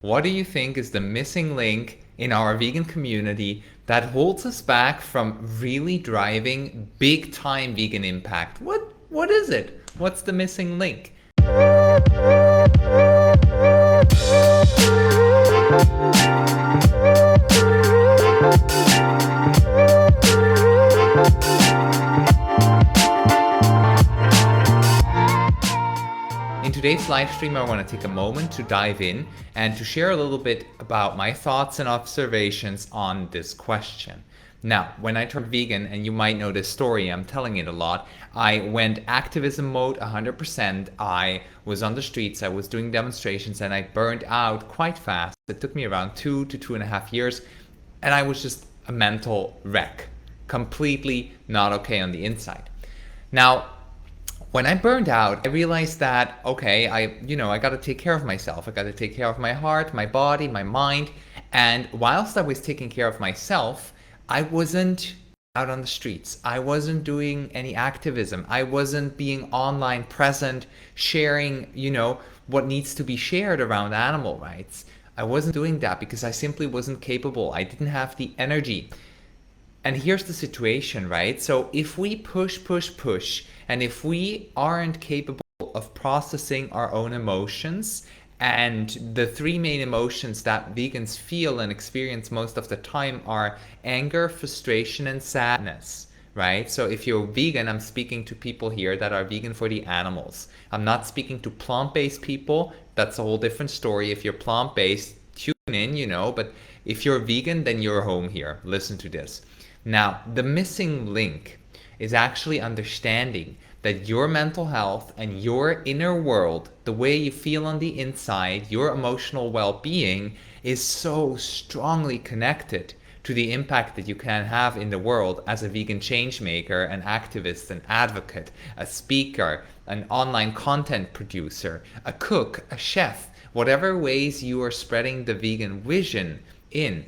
What do you think is the missing link in our vegan community that holds us back from really driving big time vegan impact? What is it? What's the missing link? In today's live stream, I want to take a moment to dive in and to share a little bit about my thoughts and observations on this question. Now, when I turned vegan, and you might know this story, I'm telling it a lot, I went activism mode 100%. I was on the streets, I was doing demonstrations, and I burned out quite fast. It took me around 2 to 2.5 years, and I was just a mental wreck, completely not okay on the inside. Now, when I burned out, I realized that, okay, I got to take care of myself. I got to take care of my heart, my body, my mind. And whilst I was taking care of myself, I wasn't out on the streets. I wasn't doing any activism. I wasn't being online present, sharing, what needs to be shared around animal rights. I wasn't doing that because I simply wasn't capable. I didn't have the energy. And here's the situation, right? So if we push, and if we aren't capable of processing our own emotions, and the three main emotions that vegans feel and experience most of the time are anger, frustration, and sadness, right? So if you're vegan, I'm speaking to people here that are vegan for the animals. I'm not speaking to plant-based people. That's a whole different story. If you're plant-based, tune in, but if you're vegan, then you're home here. Listen to this. Now, the missing link is actually understanding that your mental health and your inner world, the way you feel on the inside, your emotional well-being is so strongly connected to the impact that you can have in the world as a vegan change maker, an activist, an advocate, a speaker, an online content producer, a cook, a chef, whatever ways you are spreading the vegan vision in.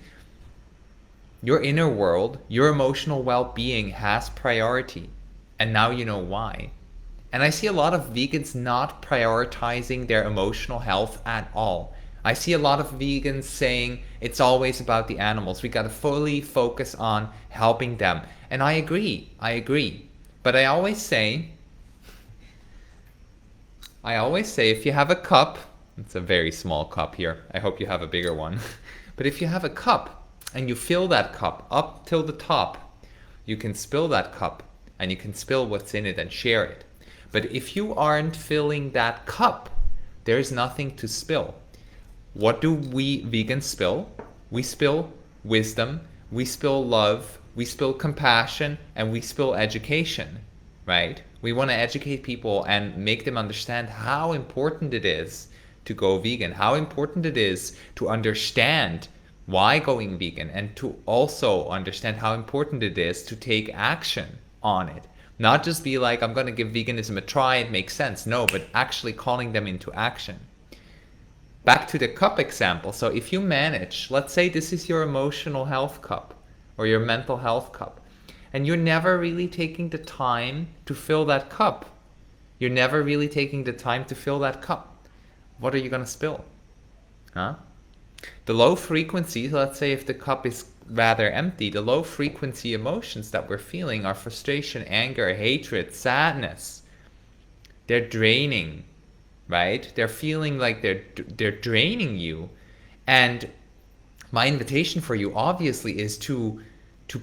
Your inner world, your emotional well-being has priority. And now you know why. And I see a lot of vegans not prioritizing their emotional health at all. I see a lot of vegans saying it's always about the animals. We got to fully focus on helping them. And I agree. But I always say if you have a cup, it's a very small cup here. I hope you have a bigger one. But if you have a cup, and you fill that cup up till the top, you can spill that cup and you can spill what's in it and share it. But if you aren't filling that cup, there's nothing to spill. What do we vegans spill? We spill wisdom, we spill love, we spill compassion, and we spill education, right? We want to educate people and make them understand how important it is to go vegan, how important it is to understand why going vegan, and to also understand how important it is to take action on it. Not just be like, I'm going to give veganism a try, it makes sense. No, but actually calling them into action. Back to the cup example. So if you manage, let's say this is your emotional health cup or your mental health cup, and you're never really taking the time to fill that cup. You're never really taking the time to fill that cup. What are you going to spill? Huh? The low frequency, let's say if the cup is rather empty, the low frequency emotions that we're feeling are frustration, anger, hatred, sadness. They're draining, right? They're feeling like they're draining you. And my invitation for you obviously is to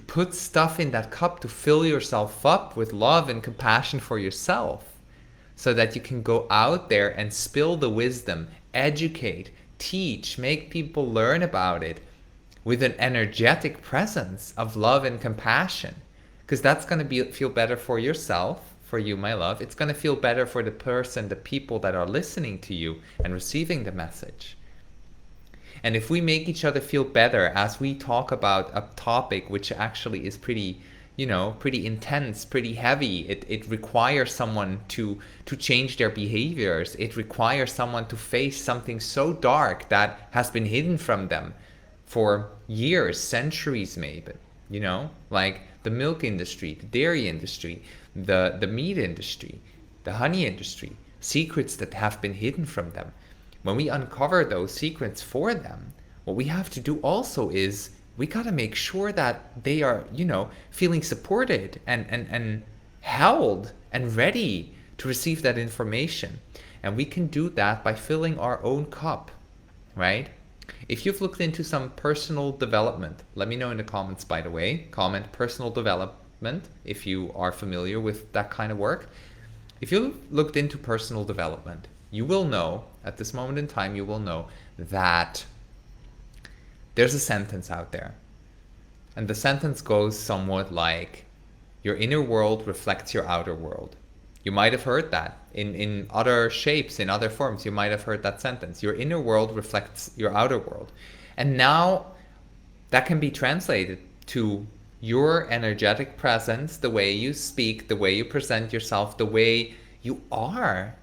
put stuff in that cup to fill yourself up with love and compassion for yourself, so that you can go out there and spill the wisdom, educate, teach, make people learn about it with an energetic presence of love and compassion. Because that's going to feel better for yourself, for you, my love. It's going to feel better for the person, the people that are listening to you and receiving the message. And if we make each other feel better as we talk about a topic which actually is pretty intense, pretty heavy. It requires someone to change their behaviors. It requires someone to face something so dark that has been hidden from them for years, centuries maybe, like the milk industry, the dairy industry, the meat industry, the honey industry, secrets that have been hidden from them. when we uncover those secrets for them, what we have to do also is we got to make sure that they are, feeling supported and held and ready to receive that information. And we can do that by filling our own cup, right? If you've looked into some personal development, let me know in the comments, by the way. Comment personal development if you are familiar with that kind of work. If you looked into personal development, you will know, at this moment in time, you will know that there's a sentence out there. And the sentence goes somewhat like, your inner world reflects your outer world. You might have heard that in other shapes, in other forms. You might have heard that sentence. Your inner world reflects your outer world. And now that can be translated to your energetic presence, the way you speak, the way you present yourself, the way you are,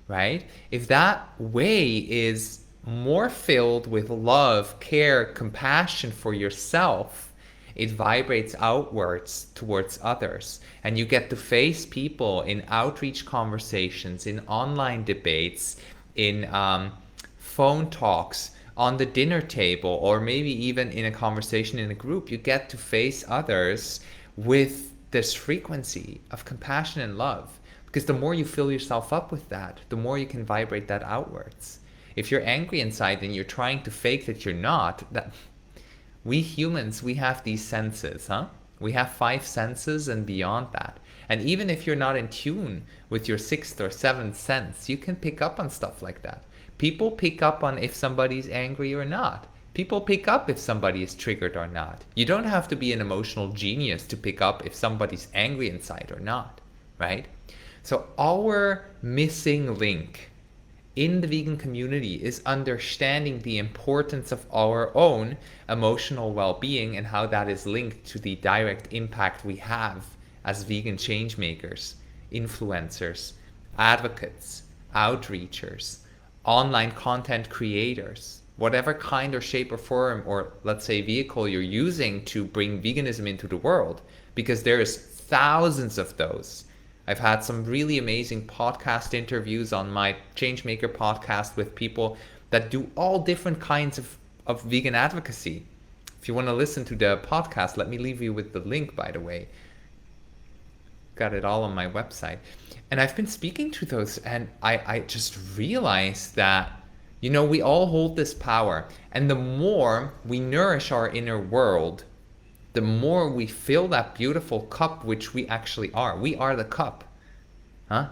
right? If that way is more filled with love, care, compassion for yourself, it vibrates outwards towards others. And you get to face people in outreach conversations, in online debates, in phone talks, on the dinner table, or maybe even in a conversation in a group. You get to face others with this frequency of compassion and love. Because the more you fill yourself up with that, the more you can vibrate that outwards. If you're angry inside and you're trying to fake that you're not, we humans, we have these senses, huh? We have 5 senses and beyond that. And even if you're not in tune with your 6th or 7th sense, you can pick up on stuff like that. People pick up on if somebody's angry or not. People pick up if somebody is triggered or not. You don't have to be an emotional genius to pick up if somebody's angry inside or not, right? So our missing link in the vegan community is understanding the importance of our own emotional well-being and how that is linked to the direct impact we have as vegan change makers, influencers, advocates, outreachers, online content creators, whatever kind or shape or form, or let's say vehicle you're using to bring veganism into the world, because there's thousands of those. I've had some really amazing podcast interviews on my Changemaker podcast with people that do all different kinds of vegan advocacy. If you want to listen to the podcast, let me leave you with the link, by the way. Got it all on my website. And I've been speaking to those, and I just realized that, we all hold this power. And the more we nourish our inner world, the more we fill that beautiful cup, which we actually are. We are the cup.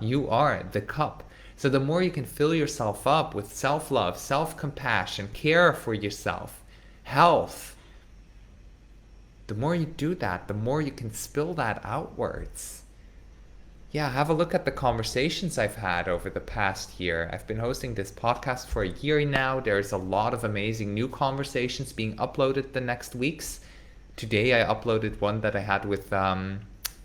You are the cup. So the more you can fill yourself up with self-love, self-compassion, care for yourself, health, the more you do that, the more you can spill that outwards. Yeah, have a look at the conversations I've had over the past year. I've been hosting this podcast for a year now. There's a lot of amazing new conversations being uploaded the next weeks. Today I uploaded one that I had with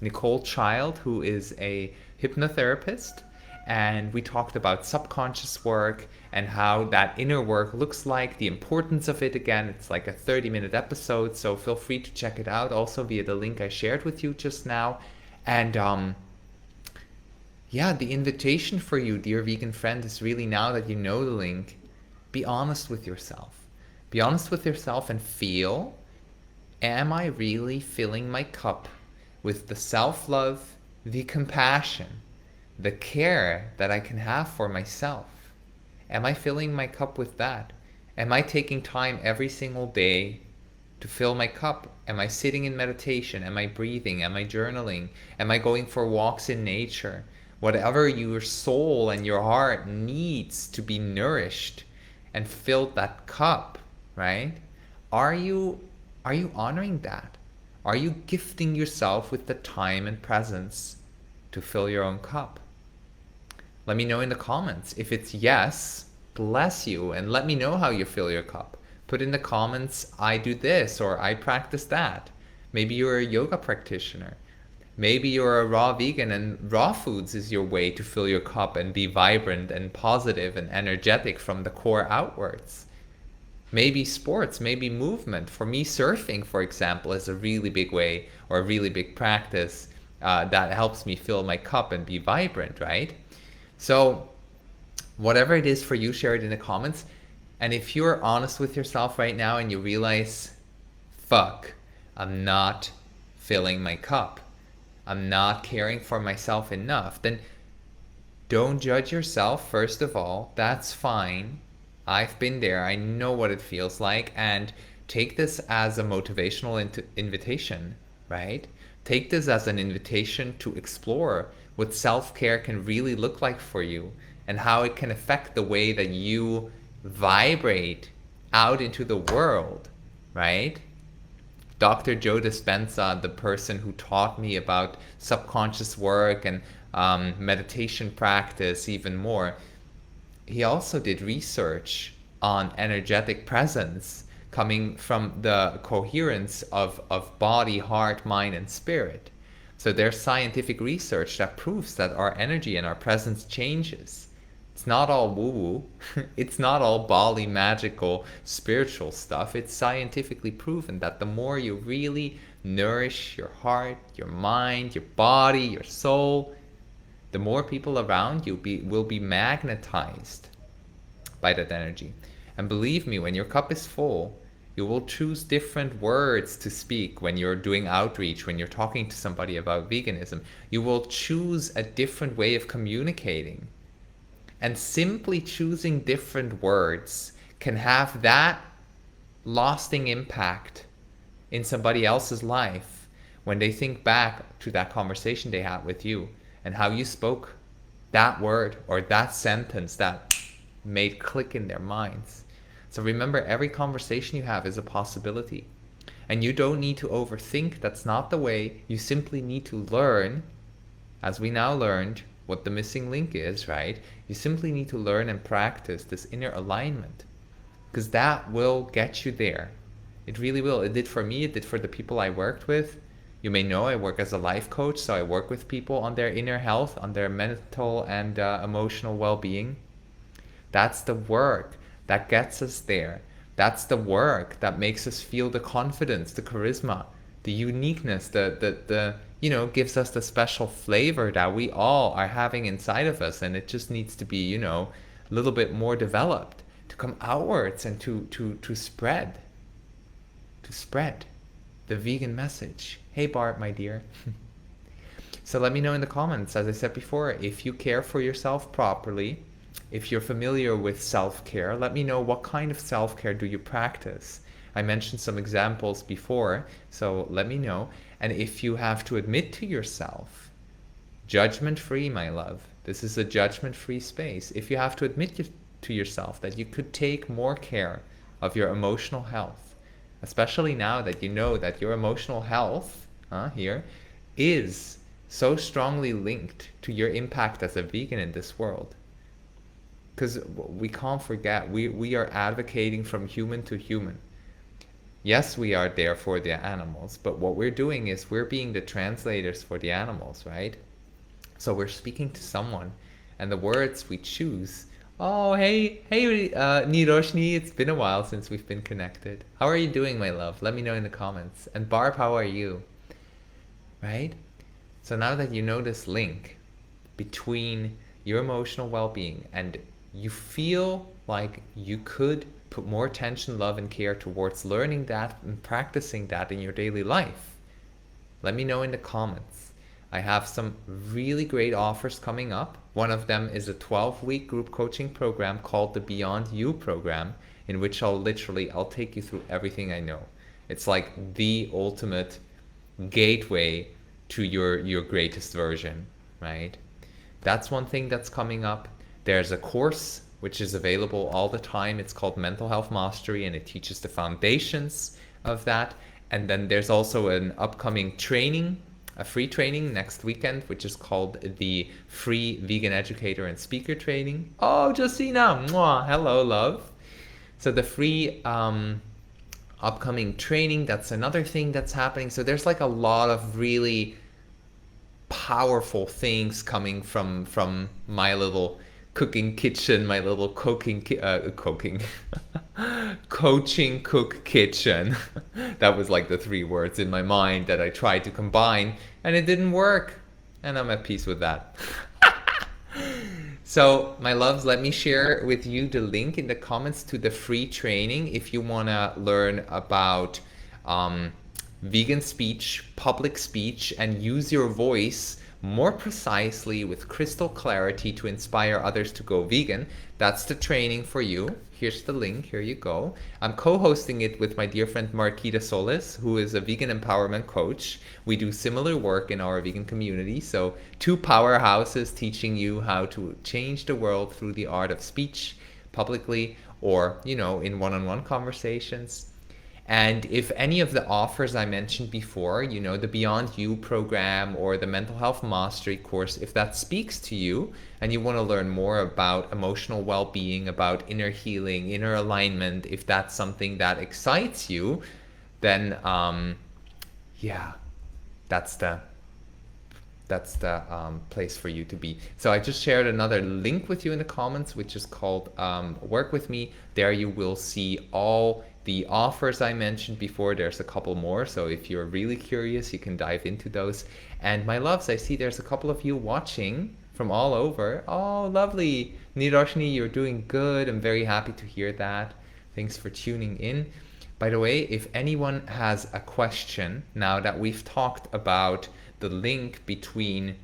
Nicole Child, who is a hypnotherapist, and we talked about subconscious work and how that inner work looks like, the importance of it. Again, it's like a 30-minute episode, so feel free to check it out also via the link I shared with you just now. And the invitation for you, dear vegan friend, is really, now that you know the link, be honest with yourself. Be honest with yourself and feel, am I really filling my cup with the self-love, the compassion, the care that I can have for myself? Am I filling my cup with that? Am I taking time every single day to fill my cup? Am I sitting in meditation? Am I breathing? Am I journaling? Am I going for walks in nature? Whatever your soul and your heart needs to be nourished and filled that cup, right? Are you honoring that? Are you gifting yourself with the time and presence to fill your own cup? Let me know in the comments. If it's yes, bless you, and let me know how you fill your cup. Put in the comments, I do this, or I practice that. Maybe you're a yoga practitioner. Maybe you're a raw vegan and raw foods is your way to fill your cup and be vibrant and positive and energetic from the core outwards. Maybe sports, maybe movement. For me, surfing, for example, is a really big way, or a really big practice that helps me fill my cup and be vibrant, right? So Whatever it is for you, share it in the comments. And if you're honest with yourself right now and you realize, fuck, I'm not filling my cup, I'm not caring for myself enough, then don't judge yourself, first of all. That's fine. I've been there. I know what it feels like. And take this as a motivational invitation, right? Take this as an invitation to explore what self-care can really look like for you and how it can affect the way that you vibrate out into the world, right? Dr. Joe Dispenza, the person who taught me about subconscious work and meditation practice even more, he also did research on energetic presence coming from the coherence of body, heart, mind, and spirit. So there's scientific research that proves that our energy and our presence changes. It's not all woo-woo. It's not all Bali magical spiritual stuff. It's scientifically proven that the more you really nourish your heart, your mind, your body, your soul, the more people around you will be magnetized by that energy. And believe me, when your cup is full, you will choose different words to speak when you're doing outreach, when you're talking to somebody about veganism. You will choose a different way of communicating. And simply choosing different words can have that lasting impact in somebody else's life when they think back to that conversation they had with you and how you spoke that word or that sentence that made click in their minds. So remember, every conversation you have is a possibility. And you don't need to overthink. That's not the way. You simply need to learn, as we now learned, what the missing link is, right? You simply need to learn and practice this inner alignment, because that will get you there. It really will. It did for me. It did for the people I worked with. You may know I work as a life coach, so I work with people on their inner health, on their mental and emotional well-being. That's the work that gets us there. That's the work that makes us feel the confidence, the charisma, the uniqueness, the gives us the special flavor that we all are having inside of us. And it just needs to be, a little bit more developed to come outwards and to spread the vegan message. Hey, Bart, my dear. So let me know in the comments, as I said before, if you care for yourself properly, if you're familiar with self-care. Let me know, what kind of self-care do you practice? I mentioned some examples before, so let me know. And if you have to admit to yourself, judgment-free, my love, this is a judgment-free space. If you have to admit to yourself that you could take more care of your emotional health, especially now that you know that your emotional health here is so strongly linked to your impact as a vegan in this world. Because we can't forget, we are advocating from human to human. Yes, we are there for the animals, but what we're doing is we're being the translators for the animals, right? So we're speaking to someone, and the words we choose. Oh, hey, Niroshni, it's been a while since we've been connected. How are you doing, my love? Let me know in the comments. And Barb, how are you? Right? So now that you know this link between your emotional well-being and you feel like you could put more attention, love, and care towards learning that and practicing that in your daily life, let me know in the comments. I have some really great offers coming up. One of them is a 12-week group coaching program called the Beyond You program, in which I'll take you through everything I know. It's like the ultimate gateway to your greatest version, right? That's one thing that's coming up. There's a course which is available all the time. It's called Mental Health Mastery, and it teaches the foundations of that. And then there's also an upcoming training, a free training next weekend, which is called the Free Vegan Educator and Speaker Training. Oh, Justina, mwah, hello, love. So the free upcoming training, that's another thing that's happening. So there's like a lot of really powerful things coming from my little cooking kitchen, my little coaching cook kitchen. That was like the 3 words in my mind that I tried to combine, and it didn't work, and I'm at peace with that. So, my loves, let me share with you the link in the comments to the free training if you want to learn about um, vegan speech, public speech, and use your voice more precisely with crystal clarity to inspire others to go vegan. That's the training for you. Here's the link. Here you go. I'm co-hosting it with my dear friend Marquita Solis, who is a vegan empowerment coach. We do similar work in our vegan community. So two powerhouses teaching you how to change the world through the art of speech publicly or, in one-on-one conversations. And if any of the offers I mentioned before, the Beyond You program or the Mental Health Mastery course, if that speaks to you and you want to learn more about emotional well-being, about inner healing, inner alignment, if that's something that excites you, then yeah, that's the place for you to be. So I just shared another link with you in the comments, which is called Work With Me. There you will see all the offers I mentioned before. There's a couple more, so if you're really curious, you can dive into those. And my loves, I see there's a couple of you watching from all over. Oh, lovely. Niroshni, you're doing good. I'm very happy to hear that. Thanks for tuning in. By the way, if anyone has a question, now that we've talked about the link between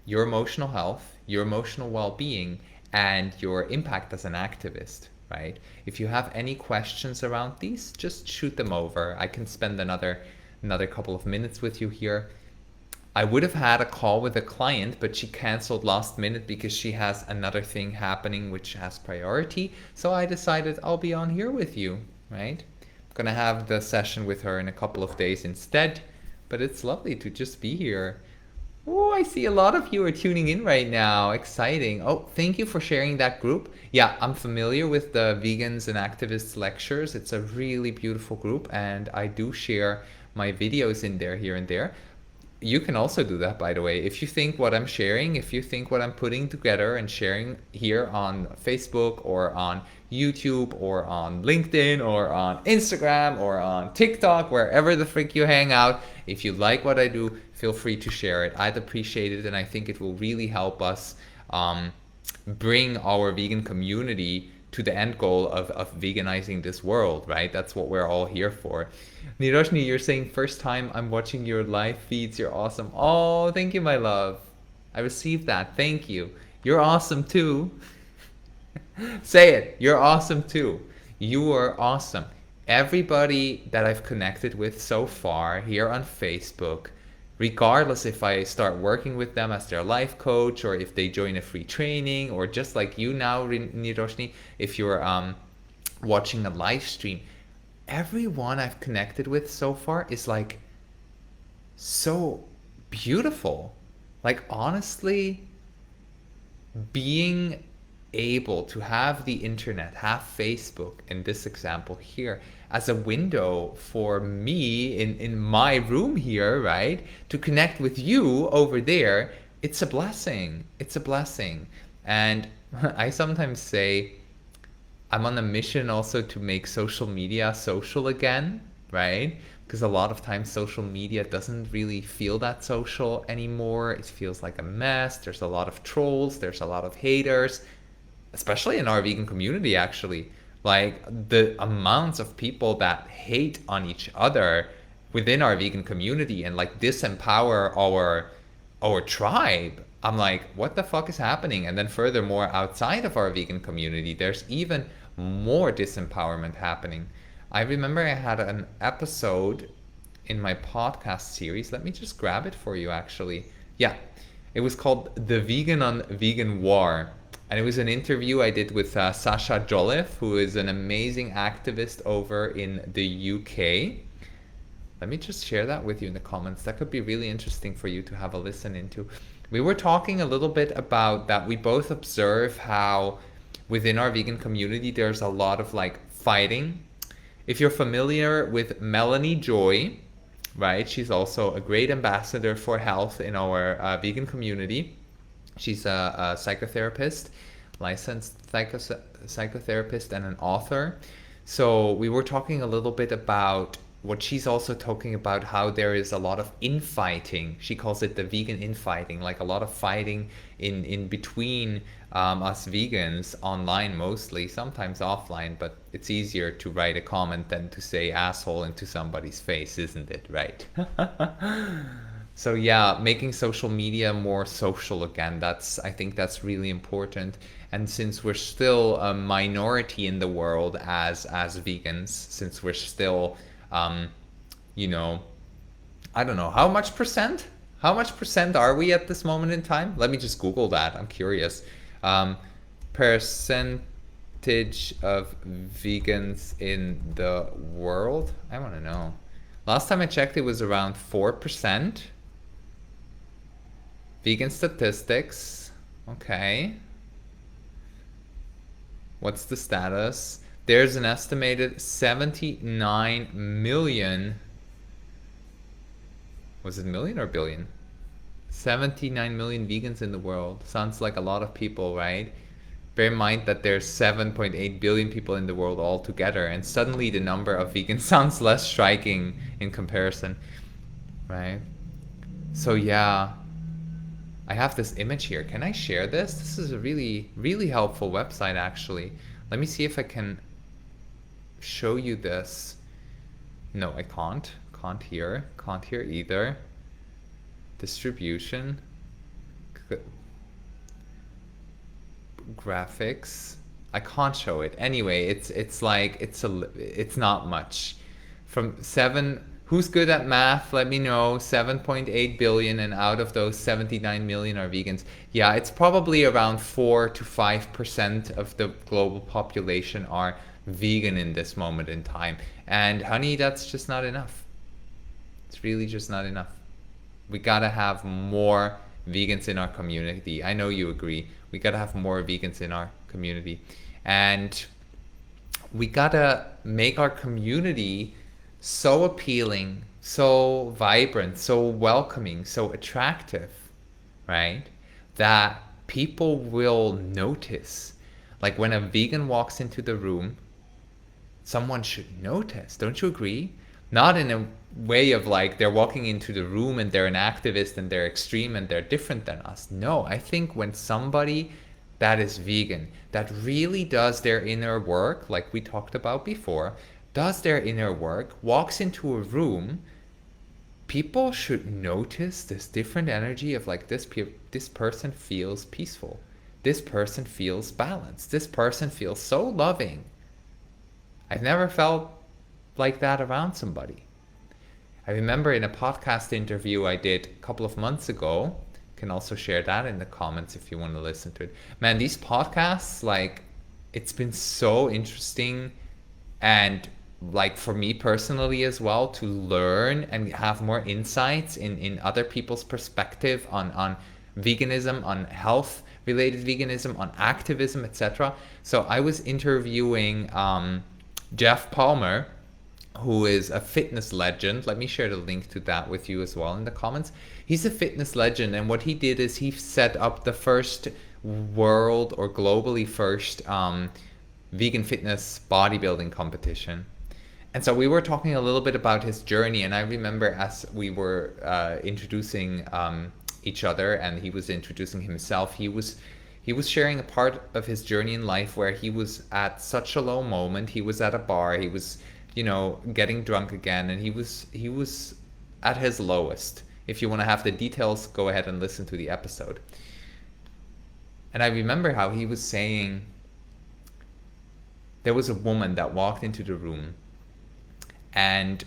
your emotional health, your emotional well-being, and your impact as an activist, right? If you have any questions around these, just shoot them over. I can spend another couple of minutes with you here. I would have had a call with a client, but she canceled last minute because she has another thing happening which has priority. So I decided I'll be on here with you, right? I'm gonna have the session with her in a couple of days instead, but it's lovely to just be here. Oh, I see a lot of you are tuning in right now. Exciting. Oh, thank you for sharing that group. Yeah, I'm familiar with the Vegans and Activists lectures. It's a really beautiful group, and I do share my videos in there here and there. You can also do that, by the way. If you think what I'm sharing, if you think what I'm putting together and sharing here on Facebook or on YouTube or on LinkedIn or on Instagram or on TikTok, wherever the frick you hang out, if you like what I do, feel free to share it. I'd appreciate it, and I think it will really help us bring our vegan community to the end goal of veganizing this world, right? That's what we're all here for. Niroshni, you're saying first time I'm watching your live feeds. You're awesome. Oh, thank you, my love. I received that. Thank you. You're awesome too. Say it. You're awesome too. You are awesome. Everybody that I've connected with so far here on Facebook, regardless if I start working with them as their life coach or if they join a free training or just like you now, Niroshni, if you're watching a live stream, everyone I've connected with so far is like so beautiful. Like honestly, being able to have the internet, have Facebook in this example here as a window for me in my room here, right? To connect with you over there, it's a blessing. It's a blessing. And I sometimes say I'm on a mission also to make social media social again, right? Because a lot of times social media doesn't really feel that social anymore. It feels like a mess. There's a lot of trolls. There's a lot of haters, especially in our vegan community, actually. Like the amounts of people that hate on each other within our vegan community and like disempower our tribe. I'm like, what the fuck is happening? And then furthermore, outside of our vegan community, there's even more disempowerment happening. I remember I had an episode in my podcast series. Let me just grab it for you, actually. Yeah, it was called The Vegan on Vegan War. And it was an interview I did with Sasha Jolliffe, who is an amazing activist over in the UK. Let me just share that with you in the comments. That could be really interesting for you to have a listen into. We were talking a little bit about that. We both observe how within our vegan community, there's a lot of like fighting. If you're familiar with Melanie Joy, right? She's also a great ambassador for health in our vegan community. She's a psychotherapist, licensed psychotherapist and an author. So we were talking a little bit about what she's also talking about, how there is a lot of infighting. She calls it the vegan infighting, like a lot of fighting in between us vegans online mostly, sometimes offline, but it's easier to write a comment than to say asshole into somebody's face, isn't it? Right? So yeah, making social media more social again, I think that's really important. And since we're still a minority in the world as vegans, since we're still you know, I don't know, how much percent? How much percent are we at this moment in time? Let me just Google that. I'm curious. Percentage of vegans in the world? I want to know. Last time I checked, it was around 4%. Vegan statistics. Okay. What's the status? There's an estimated 79 million. Was it million or billion? 79 million vegans in the world. Sounds like a lot of people, right? Bear in mind that there's 7.8 billion people in the world altogether, and suddenly the number of vegans sounds less striking in comparison, right? So yeah, I have this image here. Can I share this? This is a really, really helpful website, actually. Let me see if I can show you this. No, I can't. Can't here. Can't here either. Distribution. Graphics. I can't show it. Anyway, it's not much. From 7. Who's good at math? Let me know. 7.8 billion, and out of those 79 million are vegans. Yeah, it's probably around 4 to 5% of the global population are vegan in this moment in time. And honey, that's just not enough. It's really just not enough. We gotta have more vegans in our community. I know you agree. We gotta have more vegans in our community. And we gotta make our community so appealing, so vibrant, so welcoming, so attractive, right? That people will notice. Like when a vegan walks into the room, someone should notice. Don't you agree? Not in a way of like they're walking into the room and they're an activist and they're extreme and they're different than us. No, I think when somebody that is vegan, that really does their inner work, like we talked about before, does their inner work, walks into a room, people should notice this different energy of like this person feels peaceful. This person feels balanced. This person feels so loving. I've never felt like that around somebody. I remember in a podcast interview I did a couple of months ago, can also share that in the comments if you want to listen to it. Man, these podcasts, like, it's been so interesting, and like for me personally as well, to learn and have more insights in other people's perspective on veganism, on health related veganism, on activism, etc. So I was interviewing Jeff Palmer, who is a fitness legend. Let me share the link to that with you as well in the comments. He's a fitness legend, and what he did is he set up the first world or globally first vegan fitness bodybuilding competition. And so we were talking a little bit about his journey, and I remember as we were introducing each other and he was introducing himself, he was sharing a part of his journey in life where he was at such a low moment. He was at a bar, he was, you know, getting drunk again, and he was at his lowest. If you want to have the details, go ahead and listen to the episode. And I remember how he was saying there was a woman that walked into the room, and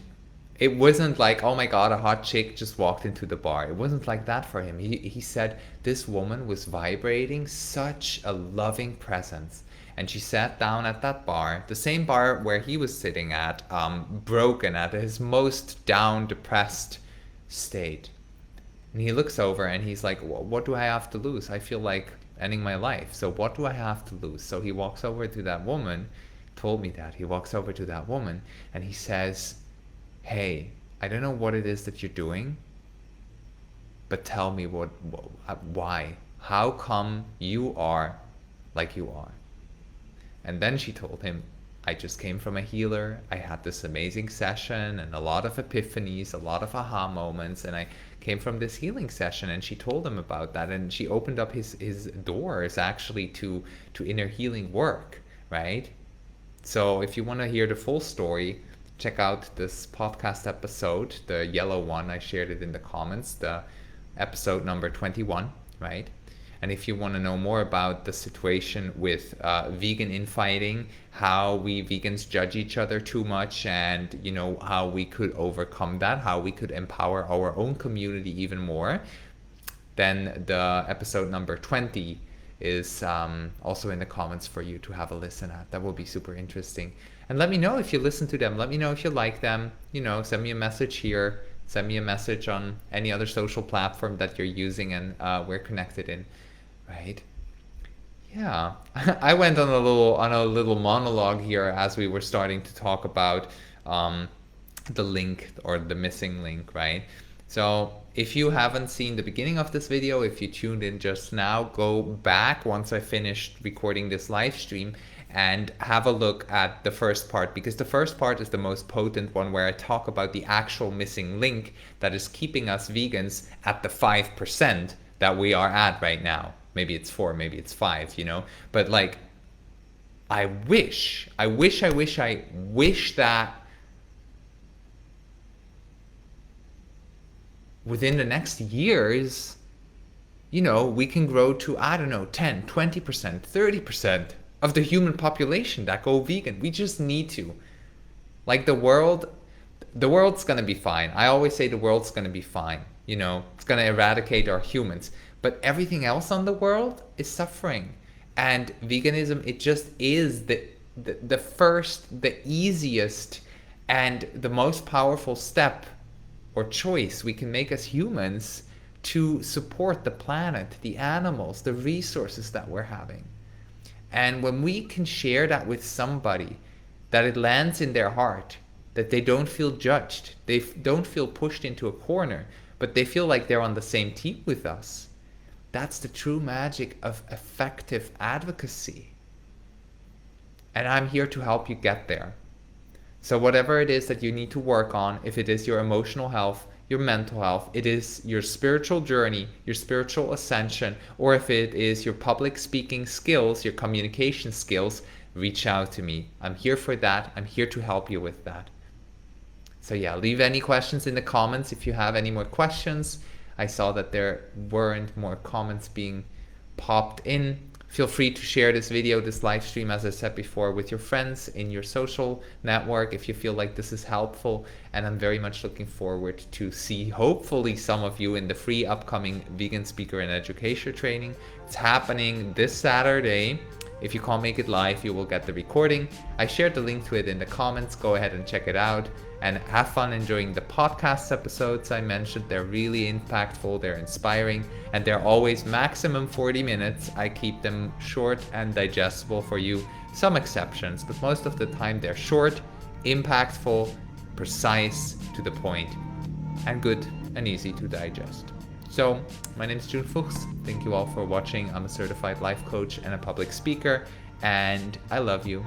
it wasn't like, oh my God, a hot chick just walked into the bar. It wasn't like that for him. He said this woman was vibrating such a loving presence. And she sat down at that bar, the same bar where he was sitting at, broken, at his most down, depressed state. And he looks over and he's like, well, what do I have to lose? I feel like ending my life. So what do I have to lose? So he walks over to that woman, told me that. He walks over to that woman and he says, hey, I don't know what it is that you're doing, but tell me why? How come you are like you are? And then she told him, I just came from a healer. I had this amazing session and a lot of epiphanies, a lot of aha moments, and I came from this healing session. And she told him about that, and she opened up his doors actually to inner healing work, right? So if you want to hear the full story, check out this podcast episode, the yellow one. I shared it in the comments, the episode number 21, right? And if you want to know more about the situation with vegan infighting, how we vegans judge each other too much, and you know how we could overcome that, how we could empower our own community even more, then the episode number 20 is also in the comments for you to have a listen at. That will be super interesting. And let me know if you listen to them. Let me know if you like them. You know, send me a message here. Send me a message on any other social platform that you're using and we're connected in. Right? Yeah, I went on a little monologue here as we were starting to talk about the link or the missing link, right? So if you haven't seen the beginning of this video, if you tuned in just now, go back once I finished recording this live stream and have a look at the first part, because the first part is the most potent one, where I talk about the actual missing link that is keeping us vegans at the 5% that we are at right now. Maybe it's 4, maybe it's 5, you know, but like, I wish that within the next years, you know, we can grow to, I don't know, 10, 20%, 30% of the human population that go vegan. We just need to. Like the world's gonna be fine. I always say the world's gonna be fine. You know, it's gonna eradicate our humans. But everything else on the world is suffering. And veganism, it just is the first, the easiest, and the most powerful step or choice we can make as humans to support the planet, the animals, the resources that we're having. And when we can share that with somebody, that it lands in their heart, that they don't feel judged, they don't feel pushed into a corner, but they feel like they're on the same team with us. That's the true magic of effective advocacy. And I'm here to help you get there. So whatever it is that you need to work on, if it is your emotional health, your mental health, it is your spiritual journey, your spiritual ascension, or if it is your public speaking skills, your communication skills, reach out to me. I'm here for that. I'm here to help you with that. So yeah, leave any questions in the comments if you have any more questions. I saw that there weren't more comments being popped in. Feel free to share this video, this live stream, as I said before, with your friends in your social network if you feel like this is helpful. And I'm very much looking forward to see, hopefully, some of you in the free upcoming Vegan Speaker and Educator training. It's happening this Saturday. If you can't make it live, you will get the recording. I shared the link to it in the comments. Go ahead and check it out. And have fun enjoying the podcast episodes I mentioned. They're really impactful, they're inspiring, and they're always maximum 40 minutes. I keep them short and digestible for you. Some exceptions, but most of the time they're short, impactful, precise, to the point, and good and easy to digest. So, my name is June Fuchs. Thank you all for watching. I'm a certified life coach and a public speaker, and I love you.